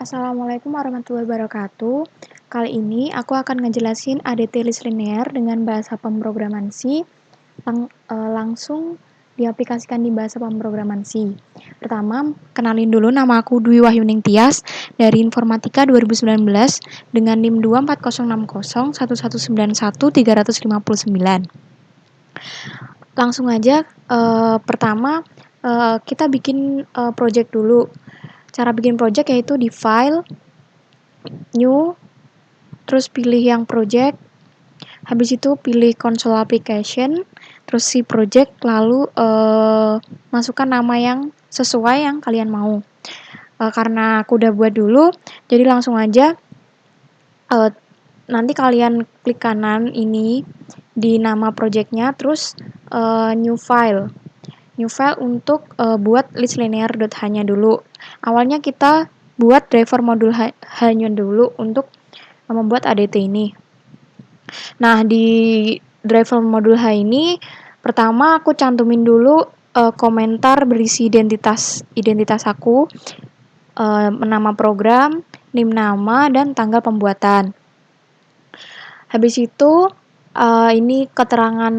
Assalamualaikum warahmatullahi wabarakatuh. Kali ini aku akan ngejelasin ADT list linear dengan bahasa pemrograman C, langsung diaplikasikan di bahasa pemrograman C. Pertama, kenalin dulu, nama aku Dwi Wahyuning Tias dari Informatika 2019 dengan NIM 2406011911359. Langsung aja, pertama kita bikin project dulu. Cara bikin project yaitu di file, new, terus pilih yang project, habis itu pilih console application, terus si project, lalu masukkan nama yang sesuai yang kalian mau. Karena aku udah buat dulu, jadi langsung aja nanti kalian klik kanan ini di nama projectnya, terus new file. New file untuk buat list linear.h-nya dulu. Awalnya kita buat driver modul h-nya dulu untuk membuat ADT ini. Nah, di driver modul H ini pertama aku cantumin dulu komentar berisi identitas aku, nama program, NIM nama, dan tanggal pembuatan. Habis itu ini keterangan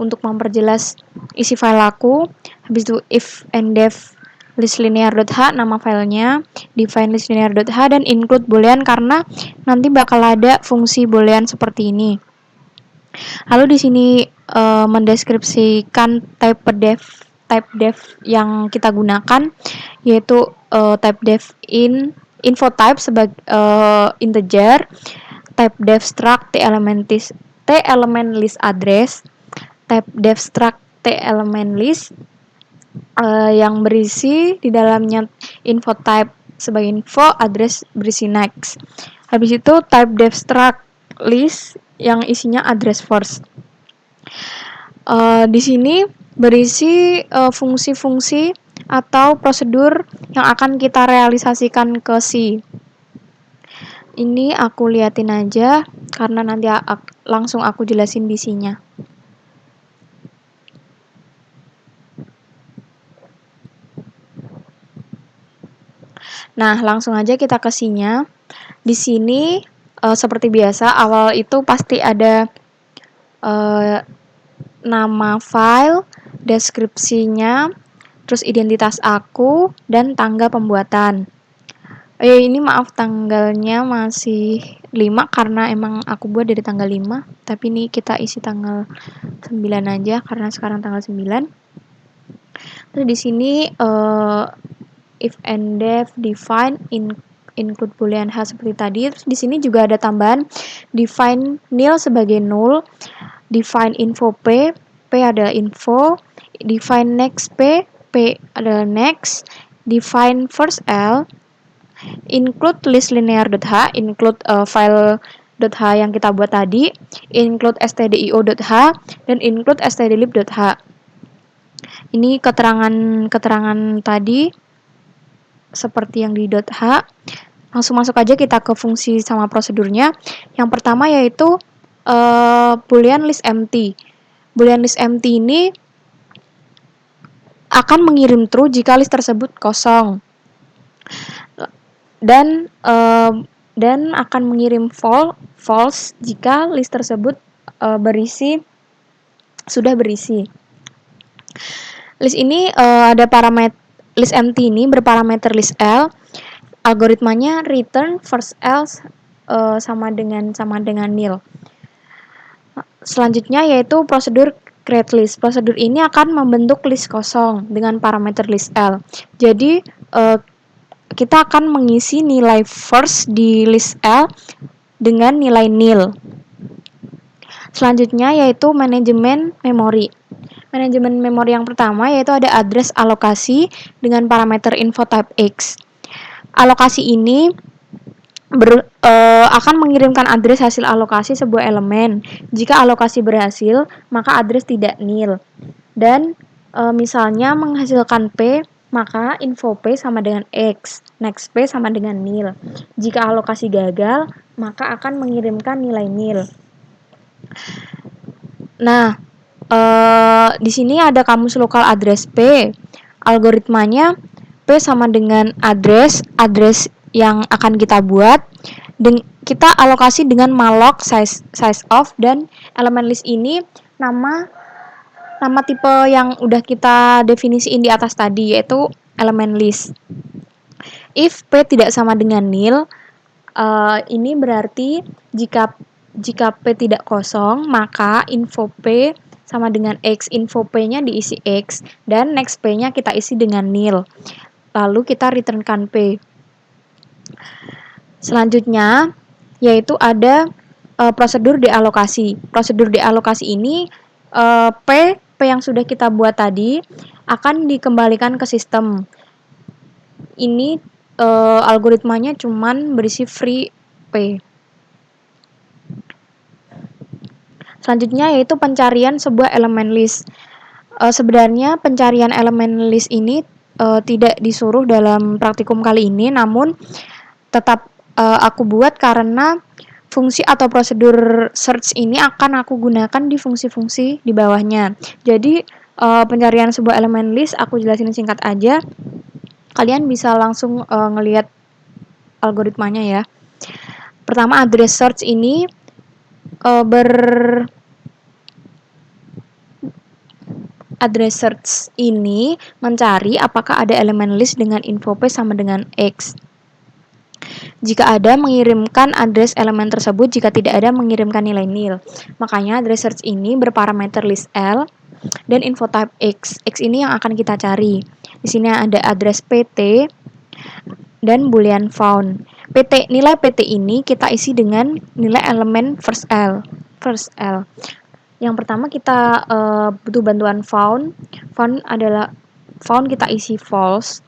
untuk memperjelas isi file aku. Habis itu if and def list linear.h nama filenya, define list linear.h, dan include boolean karena nanti bakal ada fungsi boolean seperti ini. Lalu di sini mendeskripsikan type def yang kita gunakan, yaitu type def info type sebagai integer, type def struct t element list address, type def struct t element list yang berisi di dalamnya info type sebagai info, address berisi next. Habis itu type def struct list yang isinya address first. Di sini berisi fungsi-fungsi atau prosedur yang akan kita realisasikan ke C. Ini aku liatin aja karena nanti langsung aku jelasin di C-nya. Nah, langsung aja kita ke C-nya. Di sini seperti biasa, awal itu pasti ada nama file, deskripsinya, terus identitas aku, dan tanggal pembuatan. Ini maaf tanggalnya masih 5 karena emang aku buat dari tanggal 5, tapi ini kita isi tanggal 9 aja karena sekarang tanggal 9. Terus di sini if and def define include boolean h seperti tadi. Terus di sini juga ada tambahan define nil sebagai null, define info p adalah info, define next p adalah next, define first l, include list linear.h, include file .h yang kita buat tadi, include stdio.h, dan include stdlib.h. Ini keterangan tadi seperti yang di .h. Langsung masuk aja kita ke fungsi sama prosedurnya. Yang pertama yaitu boolean list empty. Boolean list empty ini akan mengirim true jika list tersebut kosong. Dan akan mengirim false jika list tersebut sudah berisi. List ini ada parameter list empty ini berparameter list L. Algoritmanya return first L sama dengan nil. Selanjutnya yaitu prosedur create list. Prosedur ini akan membentuk list kosong dengan parameter list L. Jadi kita akan mengisi nilai first di list L dengan nilai nil. Selanjutnya yaitu manajemen memori. Manajemen memori yang pertama yaitu ada address alokasi dengan parameter info type X. Alokasi ini akan mengirimkan address hasil alokasi sebuah elemen. Jika alokasi berhasil, maka address tidak nil. Dan misalnya menghasilkan P, maka info P sama dengan X, next P sama dengan nil. Jika alokasi gagal, maka akan mengirimkan nilai nil. Nah, di sini ada kamus lokal address P. Algoritmanya P sama dengan address yang akan kita buat, kita alokasi dengan malloc size of, dan elemen list ini nama tipe yang udah kita definisiin di atas tadi, yaitu elemen list. If P tidak sama dengan nil, ini berarti jika P tidak kosong, maka info P sama dengan X. Info P-nya diisi X, dan next P-nya kita isi dengan nil. Lalu kita returnkan P. Selanjutnya, yaitu ada prosedur dealokasi. Prosedur dealokasi ini, P yang sudah kita buat tadi akan dikembalikan ke sistem. Ini algoritmanya cuman berisi free P. Selanjutnya yaitu pencarian sebuah elemen list. Sebenarnya pencarian elemen list ini tidak disuruh dalam praktikum kali ini, namun tetap aku buat karena fungsi atau prosedur search ini akan aku gunakan di fungsi-fungsi di bawahnya. Jadi pencarian sebuah elemen list aku jelasin singkat aja. Kalian bisa langsung ngelihat algoritmanya ya. Pertama, address search ini address search ini mencari apakah ada elemen list dengan info P sama dengan X. Jika ada, mengirimkan address elemen tersebut. Jika tidak ada, mengirimkan nilai nil. Makanya address search ini berparameter list L dan info type X. X ini yang akan kita cari. Di sini ada address PT dan boolean found. Nilai PT ini kita isi dengan nilai elemen first L. Yang pertama kita butuh bantuan found. Found kita isi false.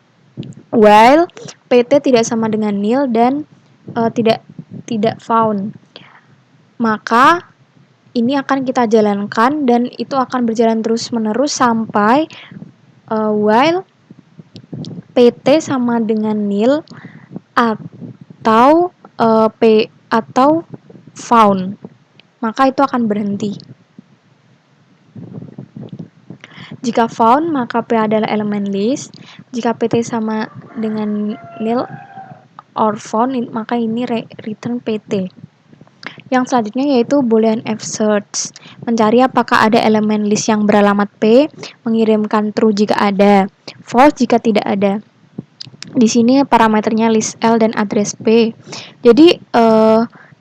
While PT tidak sama dengan nil dan tidak found. Maka ini akan kita jalankan dan itu akan berjalan terus-menerus sampai while PT sama dengan nil atau P atau found. Maka itu akan berhenti. Jika found, maka P adalah elemen list. Jika PT sama dengan nil or found, maka ini return PT. Yang selanjutnya yaitu boolean f search. Mencari apakah ada elemen list yang beralamat P, mengirimkan true jika ada, false jika tidak ada. Di sini parameternya list L dan address P. Jadi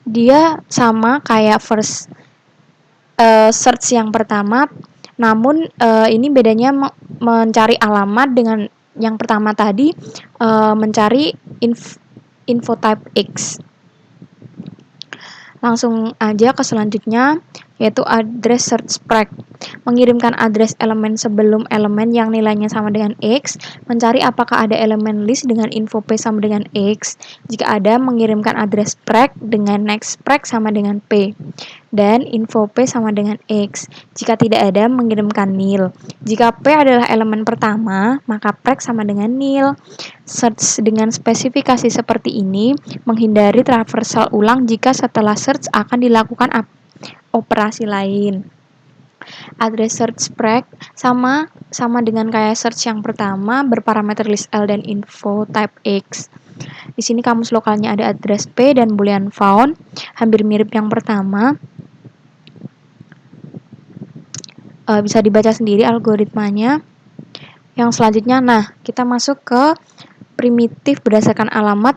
dia sama kayak first search yang pertama, namun ini bedanya mencari alamat dengan yang pertama tadi mencari info type X. Langsung aja ke selanjutnya, yaitu address search preg. Mengirimkan address elemen sebelum elemen yang nilainya sama dengan X, mencari apakah ada elemen list dengan info P sama dengan X. Jika ada, mengirimkan address preg dengan next preg sama dengan P. Dan info P sama dengan X. Jika tidak ada, mengirimkan nil. Jika P adalah elemen pertama, maka preg sama dengan nil. Search dengan spesifikasi seperti ini menghindari traversal ulang jika setelah search akan dilakukan operasi lain. Address search preg sama dengan kayak search yang pertama, berparameter list L dan info type X. Di sini kamus lokalnya ada address P dan boolean found, hampir mirip yang pertama. Bisa dibaca sendiri algoritmanya. Yang selanjutnya, kita masuk ke primitif berdasarkan alamat,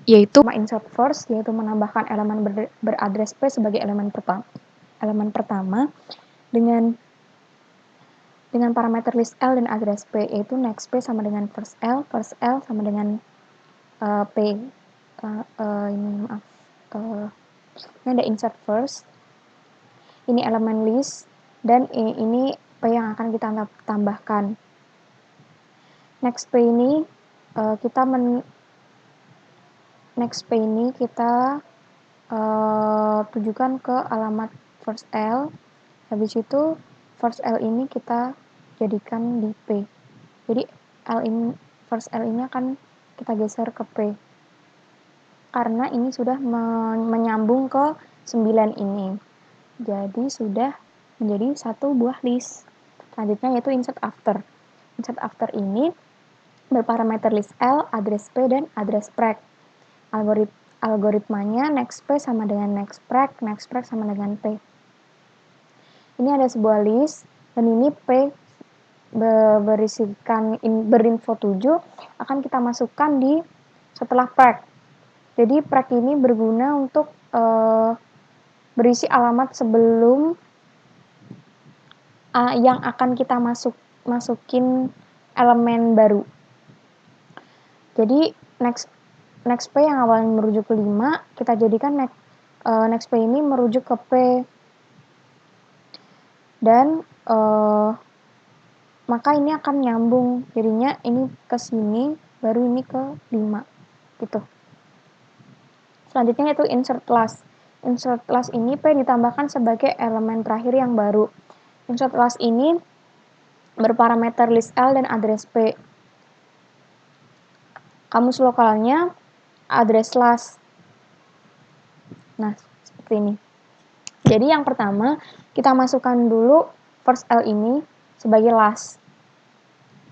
yaitu insert first, yaitu menambahkan elemen beradres P sebagai elemen pertama dengan parameter list L dan address P, yaitu next P sama dengan first L sama dengan P. Ini ada insert first, ini elemen list, dan ini P yang akan kita tambahkan. Next P ini kita tujukan ke alamat first L. Habis itu first L ini kita jadikan di P. Jadi first L ini akan kita geser ke P. Karena ini sudah menyambung ke 9 ini. Jadi sudah menjadi satu buah list. Selanjutnya yaitu insert after. Insert after ini berparameter list L, address P, dan address preg. Algoritmanya next P sama dengan next preg sama dengan P. Ini ada sebuah list, dan ini P berinfo 7 akan kita masukkan di setelah preg. Jadi preg ini berguna untuk berisi alamat sebelum yang akan kita masukin elemen baru. Jadi next P yang awalnya merujuk ke 5, kita jadikan next P ini merujuk ke P. Dan maka ini akan nyambung. Jadinya ini ke sini, baru ini ke 5. Gitu. Selanjutnya itu insert last. Insert last ini P ditambahkan sebagai elemen terakhir yang baru. Insert last ini berparameter list L dan address P. Kamus lokalnya address last. Nah, seperti ini. Jadi yang pertama, kita masukkan dulu first L ini sebagai last.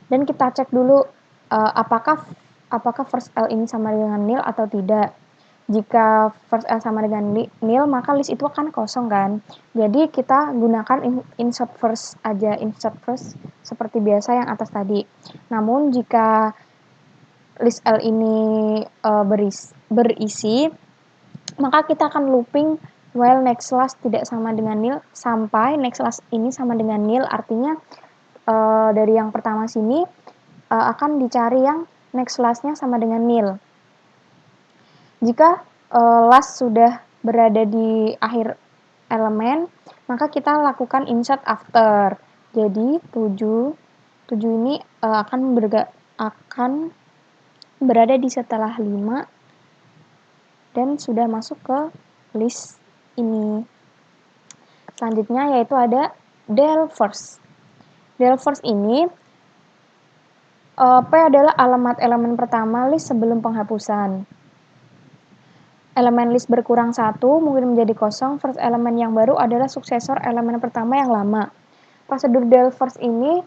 Dan kita cek dulu apakah first L ini sama dengan nil atau tidak. Jika first L sama dengan nil, maka list itu akan kosong kan. Jadi kita gunakan insert first aja, insert first seperti biasa yang atas tadi. Namun jika list L ini berisi, maka kita akan looping while next last tidak sama dengan nil sampai next last ini sama dengan nil. Artinya dari yang pertama sini akan dicari yang next last-nya sama dengan nil. Jika last sudah berada di akhir elemen, maka kita lakukan insert after. Jadi 7 ini akan berada di setelah 5 dan sudah masuk ke list ini. Selanjutnya yaitu ada del first. Del first ini P adalah alamat elemen pertama list sebelum penghapusan. Elemen list berkurang 1 mungkin menjadi kosong, first elemen yang baru adalah suksesor elemen pertama yang lama. Prosedur del first ini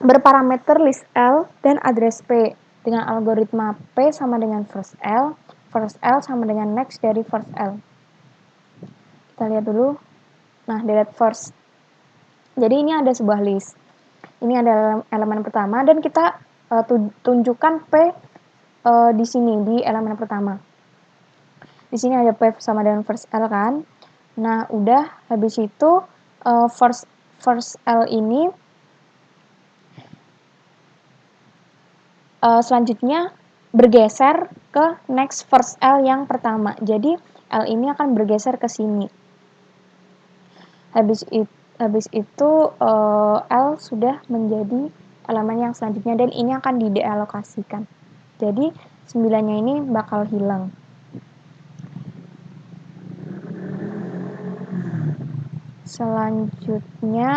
berparameter list L dan address P dengan algoritma P sama dengan first L sama dengan next dari first L. Kita lihat dulu. Nah, delete first. Jadi ini ada sebuah list. Ini ada elemen pertama dan kita tunjukkan P di sini di elemen pertama. Di sini ada P sama dengan first L kan. Nah, udah habis itu first L ini selanjutnya bergeser ke next first L yang pertama. Jadi L ini akan bergeser ke sini. Habis itu L sudah menjadi elemen yang selanjutnya dan ini akan didealokasikan. Jadi 9-nya ini bakal hilang. Selanjutnya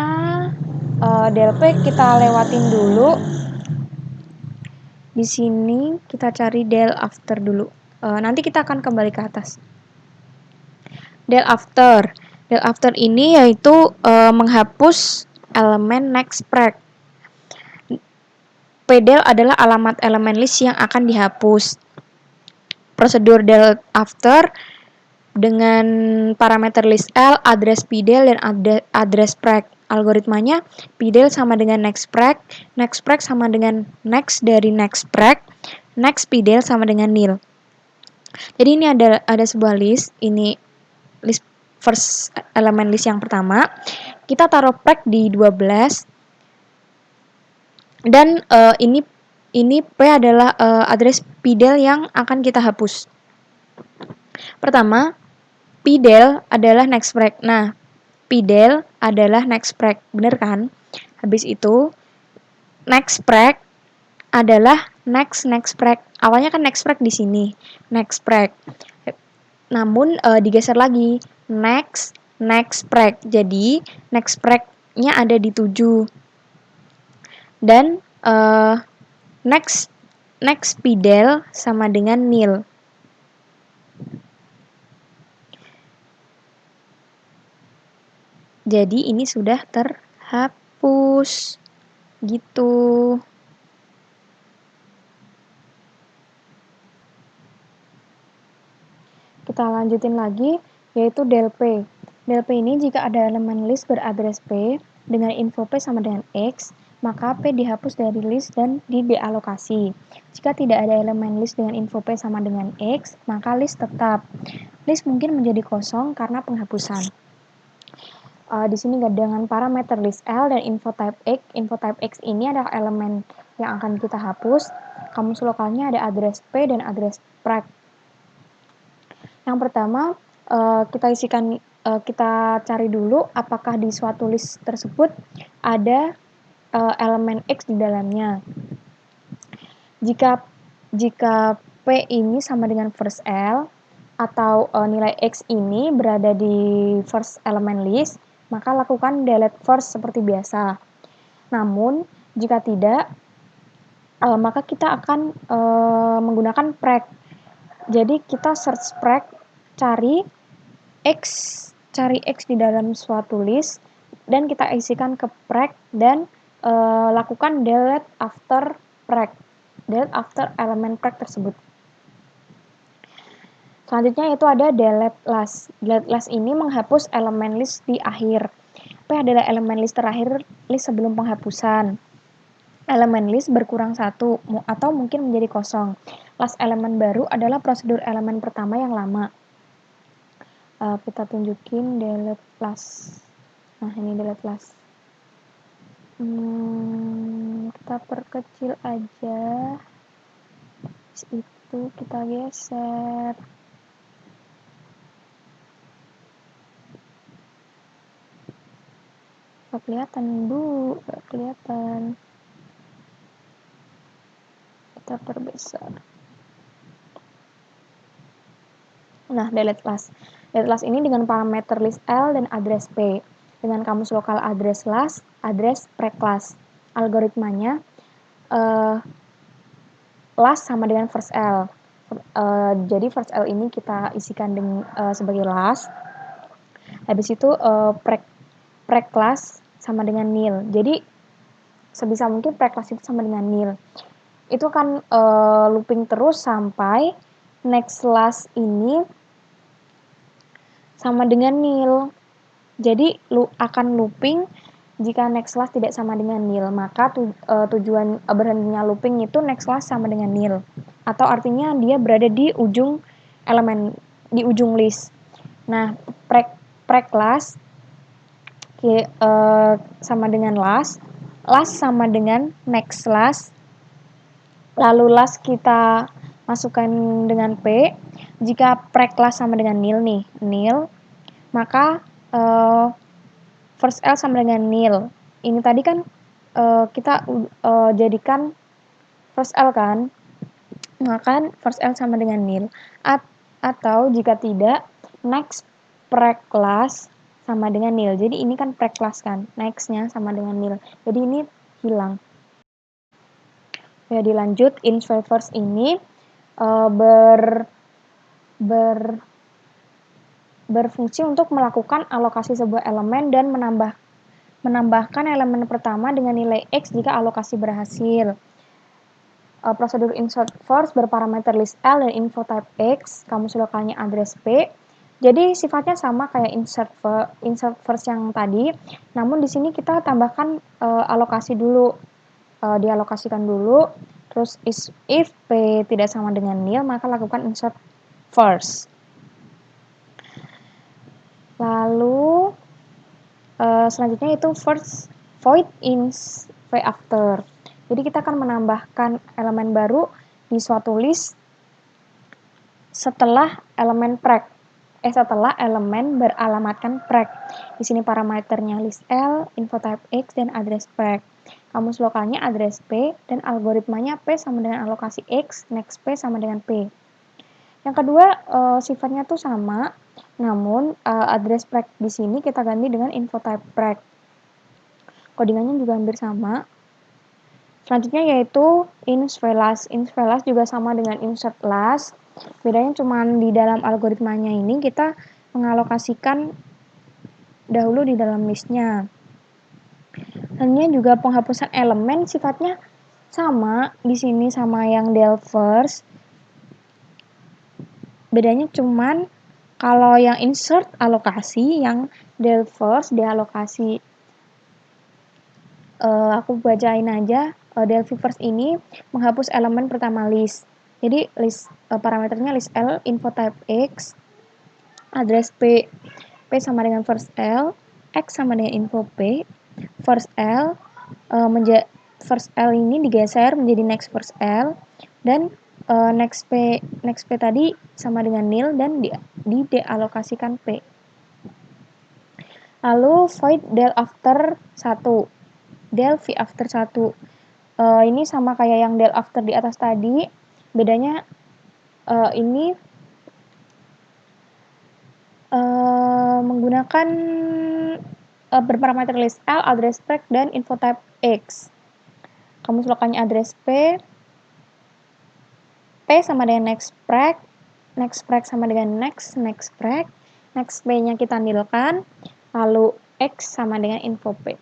del P kita lewatin dulu. Di sini kita cari del after dulu. Nanti kita akan kembali ke atas. Del after. Del after ini yaitu menghapus elemen next preg. Pdel adalah alamat elemen list yang akan dihapus. Prosedur del after dengan parameter list L, address pdel dan address preg. Algoritmanya pdel sama dengan next preg sama dengan next dari next preg, next pdel sama dengan nil. Jadi ini ada sebuah list, ini list first elemen list yang pertama. Kita taruh preg di 12 dan ini P adalah address pdel yang akan kita hapus. Pertama, pdel adalah next preg. Nah, pdel adalah next preg, bener kan? Habis itu next preg adalah next preg. Awalnya kan next preg di sini, next preg. Namun digeser lagi next preg. Jadi next preg-nya ada di 7. Dan next pdel sama dengan nil. Jadi ini sudah terhapus. Gitu. Kita lanjutin lagi, yaitu del P. Del P ini jika ada elemen list beradres P dengan info P sama dengan X, maka P dihapus dari list dan didealokasi. Jika tidak ada elemen list dengan info P sama dengan X, maka list tetap. List mungkin menjadi kosong karena penghapusan. Di sini dengan parameter list L dan info type X. Info type X ini adalah elemen yang akan kita hapus. Kamus lokalnya ada address P dan address preg. Yang pertama, kita cari dulu apakah di suatu list tersebut ada elemen X di dalamnya. Jika P ini sama dengan first L atau nilai X ini berada di first element list, maka lakukan delete first seperti biasa. Namun, jika tidak, maka kita akan menggunakan preg. Jadi kita search preg, cari X di dalam suatu list, dan kita isikan ke preg dan lakukan delete after preg, delete after elemen preg tersebut. Selanjutnya itu ada delete last. Delete last ini menghapus elemen list di akhir. P adalah elemen list terakhir list sebelum penghapusan. Elemen list berkurang 1 atau mungkin menjadi kosong. Last elemen baru adalah prosedur elemen pertama yang lama. Kita tunjukin delete last. Nah, ini delete last. Kita perkecil aja. Itu kita geser. Gak kelihatan, Bu. Gak kelihatan. Kita perbesar. Nah, delete last. Delete last ini dengan parameter list L dan address P. Dengan kamus lokal address last, address preg last. Algoritmanya last sama dengan first L. Jadi first L ini kita isikan sebagai last. Habis itu preg last sama dengan nil. Jadi sebisa mungkin preg last itu sama dengan nil. Itu akan looping terus sampai next last ini sama dengan nil. Jadi akan looping jika next last tidak sama dengan nil, maka tujuan berhentinya looping itu next last sama dengan nil. Atau artinya dia berada di ujung elemen, di ujung list. Nah, preg last sama dengan last sama dengan next last, lalu last kita masukkan dengan P. Jika preg last sama dengan nil nih, nil, maka first L sama dengan nil. Ini tadi kan kita jadikan first L kan, maka first L sama dengan nil. Atau jika tidak, next preg last sama dengan nil. Jadi ini kan preg last kan, next-nya sama dengan nil. Jadi ini hilang. Ya, dilanjut, insert first ini berfungsi untuk melakukan alokasi sebuah elemen dan menambahkan elemen pertama dengan nilai X jika alokasi berhasil. Prosedur insert first berparameter list L dan info type X, kamus lokalnya address P. Jadi sifatnya sama kayak insert first yang tadi, namun di sini kita tambahkan alokasi dulu. Dialokasikan dulu, terus if P tidak sama dengan nil, maka lakukan insert first. Lalu selanjutnya itu first void ins v after. Jadi kita akan menambahkan elemen baru di suatu list setelah elemen preg. Setelah elemen beralamatkan preg. Di sini parameternya list L, info type X, dan address preg. Kamus lokalnya address P, dan algoritmanya P sama dengan alokasi X, next P sama dengan P. Yang kedua, sifatnya tuh sama, namun address preg di sini kita ganti dengan info type preg. Codingannya juga hampir sama. Selanjutnya yaitu ins v last. Ins v last juga sama dengan insert last. Bedanya cuma di dalam algoritmanya ini kita mengalokasikan dahulu di dalam listnya. Selanjutnya juga penghapusan elemen sifatnya sama di sini sama yang del first. Bedanya cuman Kalau yang insert alokasi, yang del first dealokasi. Aku bacain aja. Delphi first ini menghapus elemen pertama list. Jadi list parameternya list L, info type X, address P. P sama dengan first L, X sama dengan info P. First L first L ini digeser menjadi next first L, dan next P tadi sama dengan nil dan dealokasikan P. Lalu void del after 1, del v after 1. Ini sama kayak yang del after di atas tadi, bedanya ini menggunakan berparameter list L, address spec, dan info type X. Kamus lokalnya address P sama dengan next spec sama dengan next spec, next P-nya kita nilkan, lalu X sama dengan info P.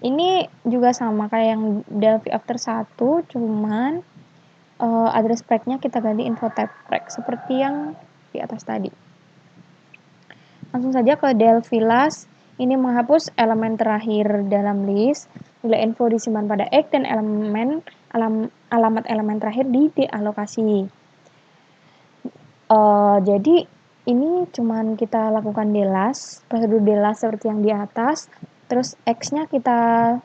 Ini juga sama kayak yang del v after 1, cuman address spec-nya kita ganti info type spec seperti yang di atas tadi. Langsung saja ke del v last. Ini menghapus elemen terakhir dalam list, nilai info disimpan pada X, dan alamat elemen terakhir dealokasi. Jadi ini cuman kita lakukan delas, prosedur delas seperti yang di atas, terus X-nya kita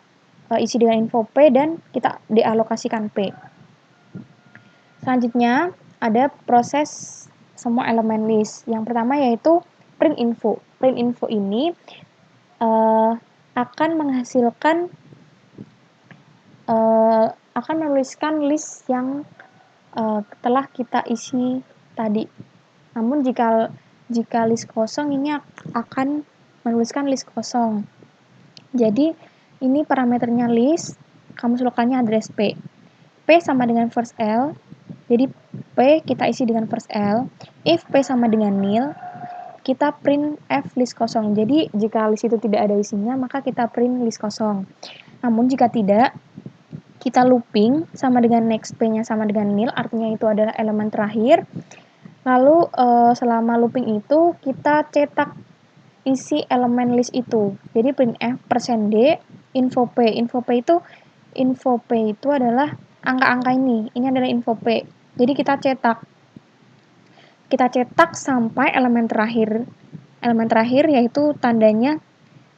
isi dengan info P dan kita dealokasikan P. Selanjutnya ada proses semua elemen list. Yang pertama yaitu print info. Print info ini akan menghasilkan akan menuliskan list yang telah kita isi tadi. Namun jika list kosong, ini akan menuliskan list kosong. Jadi ini parameternya list, kamus lokalnya address P. P sama dengan first L, jadi P kita isi dengan first L. If P sama dengan nil, kita print F list kosong. Jadi jika list itu tidak ada isinya, maka kita print list kosong. Namun jika tidak, kita looping sama dengan next P-nya sama dengan nil, artinya itu adalah elemen terakhir. Lalu selama looping itu kita cetak isi elemen list itu. Jadi printf %d info P. Info P itu adalah angka-angka ini. Ini adalah info P. Jadi kita cetak sampai elemen terakhir. Elemen terakhir yaitu tandanya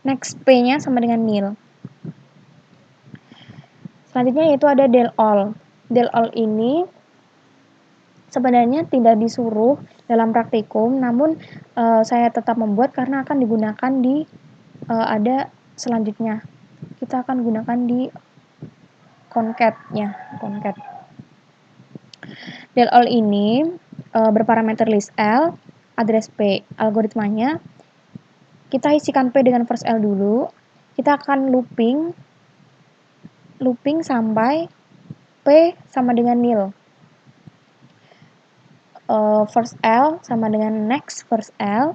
next P-nya sama dengan nil. Selanjutnya yaitu ada del all. Del all ini sebenarnya tidak disuruh dalam praktikum, namun saya tetap membuat karena akan digunakan di ada selanjutnya. Kita akan gunakan di concat-nya. Concat. Del all ini berparameter list L, address P. Algoritmanya, kita isikan P dengan first L dulu. Kita akan looping sampai P sama dengan nil. First L sama dengan next first L.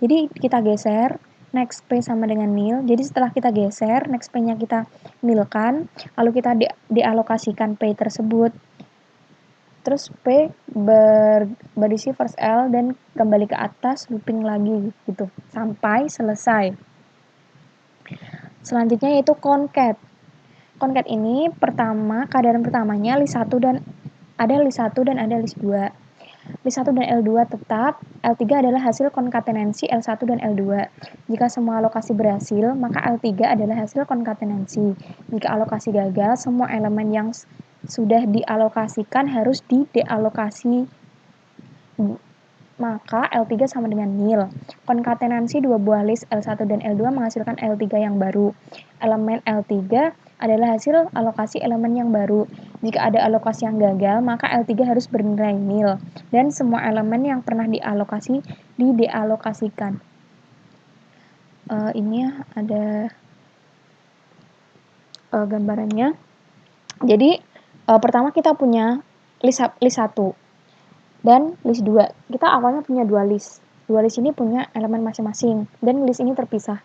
Jadi kita geser, next P sama dengan nil. Jadi setelah kita geser, next P-nya kita nilkan, lalu kita dealokasikan P tersebut. Terus P berisi first L dan kembali ke atas, looping lagi gitu sampai selesai. Selanjutnya yaitu concat. Concat ini keadaan pertamanya list 1 dan ada list 1 dan ada list 2. List 1 dan L2 tetap, L3 adalah hasil konkatenensi L1 dan L2. Jika semua alokasi berhasil, maka L3 adalah hasil konkatenensi. Jika alokasi gagal, semua elemen yang sudah dialokasikan harus didealokasi, maka L3 sama dengan nil. Konkatenensi dua buah list L1 dan L2 menghasilkan L3 yang baru. Elemen L3 adalah hasil alokasi elemen yang baru. Jika ada alokasi yang gagal, maka L3 harus bernilai nil, dan semua elemen yang pernah dialokasi didealokasikan. Ini ada gambarannya. Jadi pertama kita punya list 1 dan list 2. Kita awalnya punya dua list. Dua list ini punya elemen masing-masing dan list ini terpisah.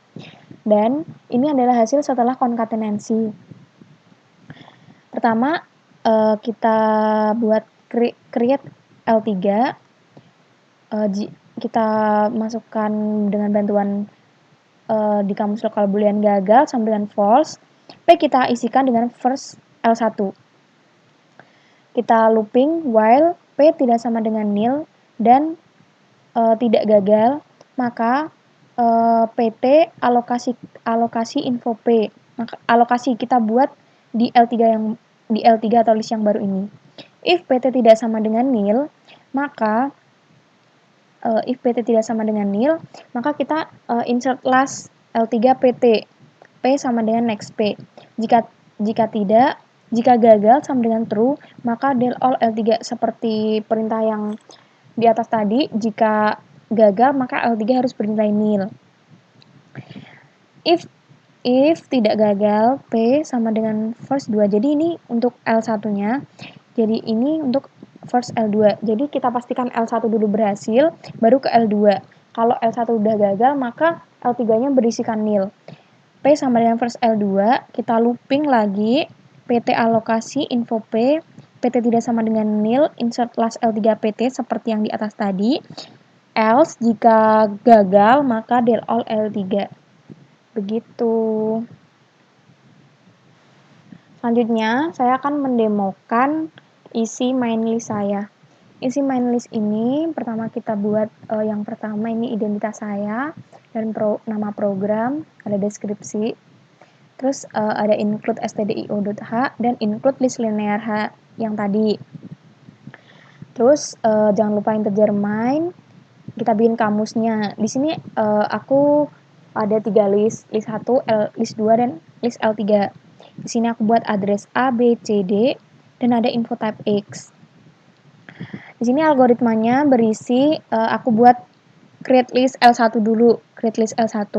Dan ini adalah hasil setelah konkatenensi. Pertama kita buat create L3. kita masukkan dengan bantuan di kamus lokal boolean gagal sama dengan false. P kita isikan dengan first L1. Kita looping while P tidak sama dengan nil dan tidak gagal, maka PT alokasi info P. Maka alokasi kita buat di L3 atau list yang baru ini. If PT tidak sama dengan nil, maka if PT tidak sama dengan nil, maka kita insert last L3 PT. P sama dengan next P. Jika tidak, jika gagal sama dengan true, maka del all L3 seperti perintah yang di atas tadi. Jika gagal, maka L3 harus bernilai nil. If tidak gagal, P sama dengan first 2. Jadi ini untuk L1-nya. Jadi ini untuk first L2. Jadi kita pastikan L1 dulu berhasil, baru ke L2. Kalau L1 udah gagal, maka L3-nya berisikan nil. P sama dengan first L2, kita looping lagi, PT alokasi info P, PT tidak sama dengan nil, insert last L3 PT seperti yang di atas tadi. Else, jika gagal, maka del all L3. Begitu. Selanjutnya, saya akan mendemokan isi main list saya. Isi main list ini, pertama kita buat yang pertama ini identitas saya, dan nama program, ada deskripsi, terus ada include stdio.h, dan include list linear h yang tadi. Terus jangan lupa integer main, kita bikin kamusnya. Di sini aku ada 3 list 1, list 2, dan list L3. Di sini aku buat address A, B, C, D, dan ada info type X. Di sini algoritmanya berisi, aku buat create list L1 dulu, create list L1.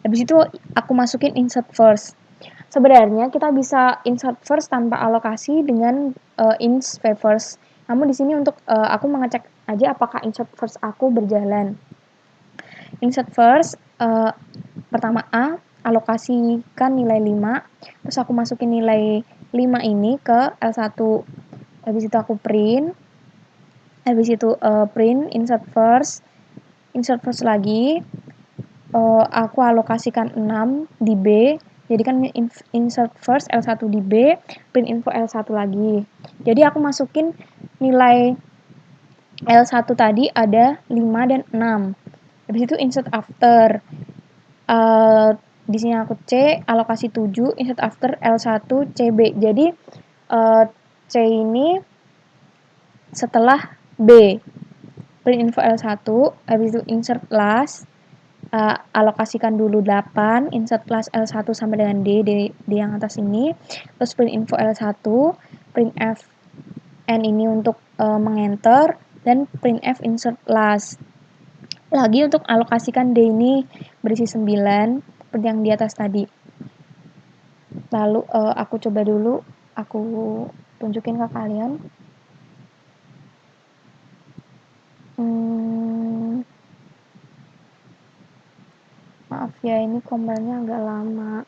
Habis itu aku masukin insert first. Sebenarnya kita bisa insert first tanpa alokasi dengan ins first. Namun di sini untuk aku mengecek aja apakah insert first aku berjalan. Insert first, pertama A, alokasikan nilai 5, terus aku masukin nilai 5 ini ke L1. Habis itu aku print, insert first lagi, aku alokasikan 6 di B, jadi kan insert first L1 di B, print info L1 lagi. Jadi aku masukin nilai L1 tadi ada 5 dan 6. Habis itu insert after. Di sini aku C, alokasi 7, insert after L1 CB. Jadi C ini setelah B. Print info L1, habis itu insert last, alokasikan dulu 8, insert last L1 sama dengan D yang atas ini, terus print info L1, print F N ini untuk mengenter, dan print F insert last. Lagi untuk alokasikan D ini berisi 9, seperti yang di atas tadi. Lalu aku coba dulu, aku tunjukin ke kalian. Maaf ya, ini compile-nya agak lama.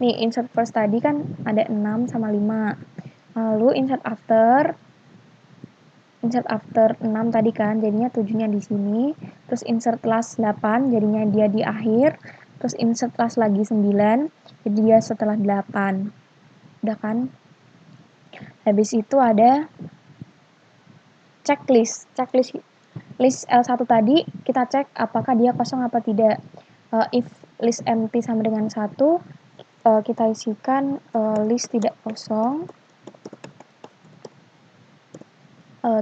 Nih, insert first tadi kan ada 6 sama 5. Lalu insert after 6 tadi kan, jadinya 7-nya di sini. Terus insert last 8, jadinya dia di akhir. Terus insert last lagi 9, jadi dia setelah 8. Udah kan? Habis itu ada checklist list L1 tadi, kita cek apakah dia kosong apa tidak. If list empty sama dengan 1, kita isikan list tidak kosong.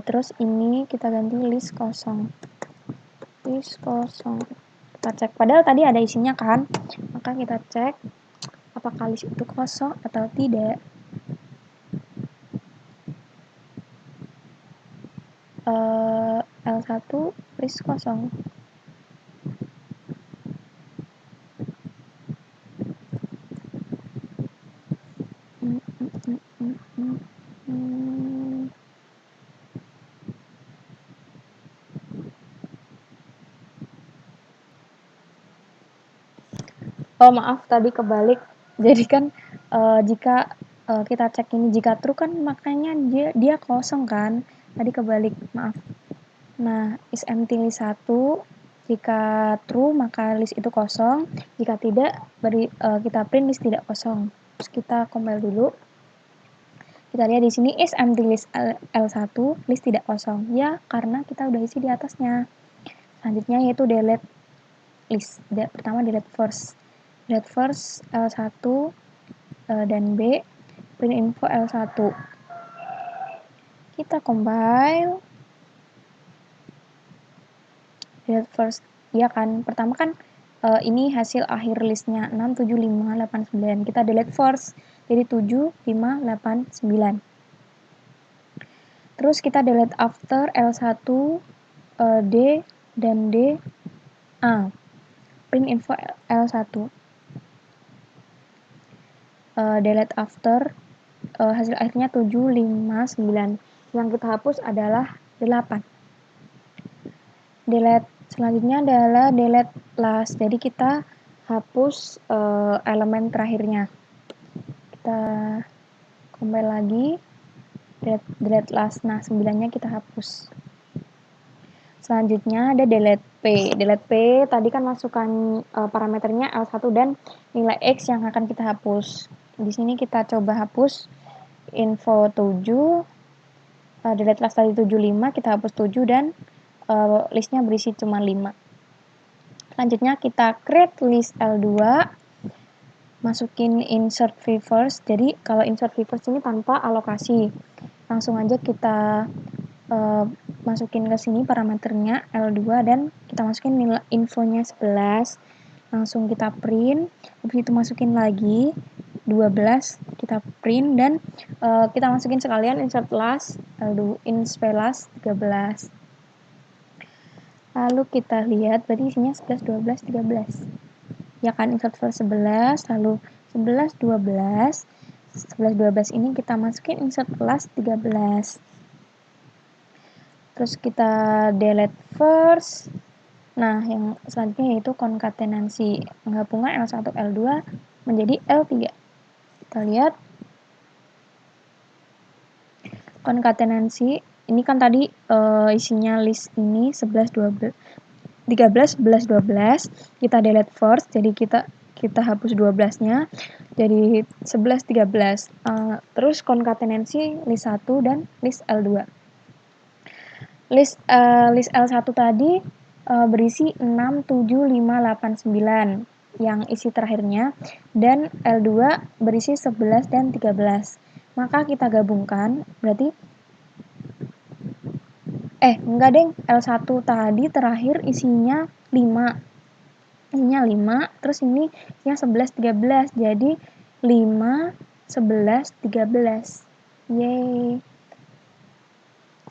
Terus ini kita ganti list kosong. Kita cek, padahal tadi ada isinya kan, maka kita cek apakah list itu kosong atau tidak. L1 list kosong. Oh maaf, tadi kebalik. Jadi kan jika kita cek ini jika true kan makanya dia kosong kan, tadi kebalik, maaf. Nah, is empty list 1, jika true maka list itu kosong, jika tidak kita print list tidak kosong. Terus kita compile dulu. Kita lihat di sini is empty list L1, list tidak kosong. Ya, karena kita udah isi di atasnya. Selanjutnya yaitu delete list. Pertama delete first. Delete first L1 dan B, print info L1. Kita compile. Delete first. Ya kan, pertama kan ini hasil akhir listnya 6, 7, 5, 8, 9. Kita delete first. Jadi 7, 5, 8, 9. Terus kita delete after L1, D, dan D, A. Print info L1. Delete after hasil akhirnya 7, 5, 9. Yang kita hapus adalah 8. Delete selanjutnya adalah delete last. Jadi kita hapus elemen terakhirnya. Kita compile lagi. Delete last. Nah, 9-nya kita hapus. Selanjutnya ada delete P. Delete P tadi kan masukkan parameternya L1 dan nilai X yang akan kita hapus. Di sini kita coba hapus info 7, delete last tadi 75, kita hapus 7 dan listnya berisi cuma 5. Selanjutnya kita create list L2, masukin insert reverse. Jadi kalau insert reverse ini tanpa alokasi. Langsung aja kita masukin ke sini parameternya L2 dan kita masukin nilai infonya 11. Langsung kita print, habis itu masukin lagi 12, kita print dan kita masukin sekalian insert last, lalu insert last 13. Lalu kita lihat berarti isinya 11, 12, 13. Ya kan, insert first 11, lalu 11, 12. 11, 12 ini kita masukin insert last 13. Terus kita delete first. Nah, yang selanjutnya yaitu konkatenansi penggabungan L1, L2 menjadi L3. Kita lihat konkatenansi ini kan tadi isinya list ini 11, 12, 13, 11, 12. Kita delete first, jadi kita hapus 12-nya. Jadi 11, 13. Terus konkatenansi list 1 dan list L2. List L1 tadi berisi 6, 7, 5, 8, 9 yang isi terakhirnya, dan L2 berisi 11 dan 13. Maka kita gabungkan, berarti enggak deng, L1 tadi terakhir isinya 5. Isinya 5, terus ini isinya 11, 13. Jadi 5, 11, 13. Yeay.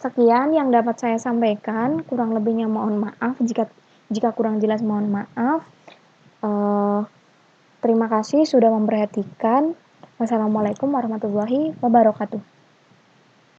Sekian yang dapat saya sampaikan, kurang lebihnya mohon maaf, jika kurang jelas mohon maaf. Terima kasih sudah memperhatikan. Wassalamualaikum warahmatullahi wabarakatuh.